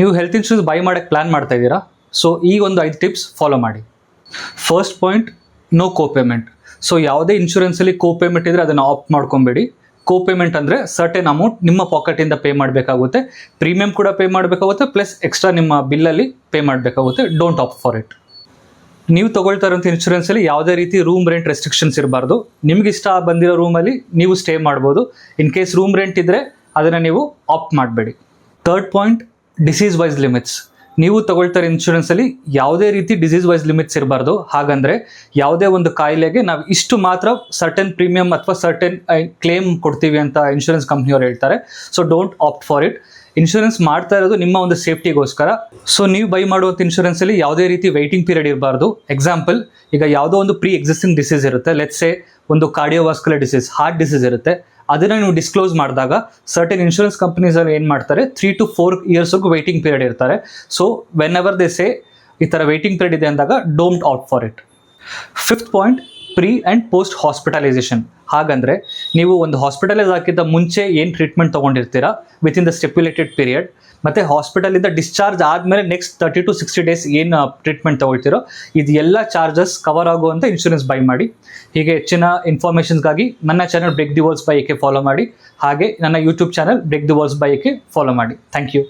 ನೀವು health insurance by ಮಾಡೋಕ್ಕೆ plan ಮಾಡ್ತಾ ಇದ್ದೀರಾ? ಸೊ ಈ ಒಂದು 5 ಟಿಪ್ಸ್ ಫಾಲೋ ಮಾಡಿ. ಫಸ್ಟ್ ಪಾಯಿಂಟ್, ನೋ ಕೋ ಪೇಮೆಂಟ್. ಸೊ ಯಾವುದೇ ಇನ್ಶೂರೆನ್ಸಲ್ಲಿ ಕೋ ಪೇಮೆಂಟ್ ಇದ್ದರೆ ಅದನ್ನು ಆಪ್ಟ್ ಮಾಡ್ಕೊಬೇಡಿ. ಕೋ ಪೇಮೆಂಟ್ ಅಂದರೆ ಸರ್ಟೆನ್ ಅಮೌಂಟ್ ನಿಮ್ಮ ಪಾಕೆಟಿಂದ ಪೇ ಮಾಡಬೇಕಾಗುತ್ತೆ, ಪ್ರೀಮಿಯಂ ಕೂಡ ಪೇ ಮಾಡಬೇಕಾಗುತ್ತೆ, ಪ್ಲಸ್ ಎಕ್ಸ್ಟ್ರಾ ನಿಮ್ಮ ಬಿಲ್ಲಲ್ಲಿ ಪೇ ಮಾಡಬೇಕಾಗುತ್ತೆ. Don't opt for it. ನೀವು ತೊಗೊಳ್ತಾ ಇರೋಂಥ ಇನ್ಶೂರೆನ್ಸಲ್ಲಿ ಯಾವುದೇ ರೀತಿ ರೂಮ್ ರೆಂಟ್ ರೆಸ್ಟ್ರಿಕ್ಷನ್ಸ್ ಇರಬಾರ್ದು. ನಿಮ್ಗೆ ಇಷ್ಟ ಬಂದಿರೋ ರೂಮಲ್ಲಿ ನೀವು ಸ್ಟೇ ಮಾಡ್ಬೋದು. ಇನ್ ಕೇಸ್ ರೂಮ್ ರೆಂಟ್ ಇದ್ದರೆ ಅದನ್ನು ನೀವು ಆಪ್ಟ್ ಮಾಡಬೇಡಿ. Third point, disease wise limits. ನೀವು ತೊಗೊಳ್ತಾರೆ ಇನ್ಶೂರೆನ್ಸಲ್ಲಿ ಯಾವುದೇ ರೀತಿ ಡಿಸೀಸ್ ವೈಸ್ ಲಿಮಿಟ್ಸ್ ಇರಬಾರ್ದು. ಹಾಗಂದರೆ ಯಾವುದೇ ಒಂದು ಕಾಯಿಲೆಗೆ ನಾವು ಇಷ್ಟು ಮಾತ್ರ ಸರ್ಟೆನ್ ಪ್ರೀಮಿಯಂ ಅಥವಾ ಸರ್ಟೆನ್ ಕ್ಲೇಮ್ ಕೊಡ್ತೀವಿ ಅಂತ ಇನ್ಶೂರೆನ್ಸ್ ಕಂಪ್ನಿಯವ್ರು ಹೇಳ್ತಾರೆ. So don't opt for it. Insurance ಮಾಡ್ತಾ ಇರೋದು ನಿಮ್ಮ ಒಂದು ಸೇಫ್ಟಿಗೋಸ್ಕರ. ಸೊ ನೀವು ಬೈ ಮಾಡುವಂಥ ಇನ್ಶೂರೆನ್ಸಲ್ಲಿ ಯಾವುದೇ ರೀತಿ ವೆಯ್ಟಿಂಗ್ ಪೀರಿಯಡ್ ಇರಬಾರ್ದು. ಎಕ್ಸಾಂಪಲ್, ಈಗ ಯಾವುದೋ ಒಂದು ಪ್ರೀ ಎಕ್ಸಿಸ್ಟಿಂಗ್ ಡಿಸೀಸ್ ಇರುತ್ತೆ, ಲೆಟ್ಸ್ ಸೇ ಒಂದು ಕಾರ್ಡಿಯೋವಾಸ್ಕ್ಯುಲರ್ ಡಿಸೀಸ್, ಹಾರ್ಟ್ ಡಿಸೀಸ್ ಇರುತ್ತೆ. ಅದನ್ನು ನೀವು ಡಿಸ್ಕ್ಲೋಸ್ ಮಾಡಿದಾಗ ಸರ್ಟೆನ್ ಇನ್ಶೂರೆನ್ಸ್ ಕಂಪ್ನೀಸಲ್ಲಿ ಏನು ಮಾಡ್ತಾರೆ, 3 to 4 ಇಯರ್ಸ್ವರೆಗೂ ವೆಯ್ಟಿಂಗ್ ಪೀರಿಯಡ್ ಇರ್ತಾರೆ. So whenever they say ಈ ಥರ ವೆಯ್ಟಿಂಗ್ ಪೀರಿಯಡ್ ಇದೆ ಅಂದಾಗ don't opt for it. Fifth point, pre and post hospitalisation. ಹಾಗಂದರೆ ನೀವು ಒಂದು ಹಾಸ್ಪಿಟಲೈಸ್ ಆಗಿದ್ದ ಮುಂಚೆ ಏನು ಟ್ರೀಟ್ಮೆಂಟ್ ತೊಗೊಂಡಿರ್ತೀರಾ ವಿತಿನ್ ದ ಸ್ಟೆಪ್ಯುಲೇಟೆಡ್ ಪೀರಿಯಡ್, ಮತ್ತು ಹಾಸ್ಪಿಟಲಿಂದ ಡಿಸ್ಚಾರ್ಜ್ ಆದಮೇಲೆ ನೆಕ್ಸ್ಟ್ 30 to 60 ಡೇಸ್ ಏನು ಟ್ರೀಟ್ಮೆಂಟ್ ತೊಗೊಳ್ತಿರೋ ಇದು ಎಲ್ಲ ಚಾರ್ಜಸ್ ಕವರ್ ಆಗುವಂಥ ಇನ್ಶೂರೆನ್ಸ್ ಬೈ ಮಾಡಿ. ಹೀಗೆ ಹೆಚ್ಚಿನ ಇನ್ಫಾರ್ಮೇಷನ್ಸ್ಗಾಗಿ ನನ್ನ channel break the worlds by AK follow ಮಾಡಿ. ಹಾಗೆ ನನ್ನ YouTube channel break the worlds by AK follow ಮಾಡಿ. Thank you.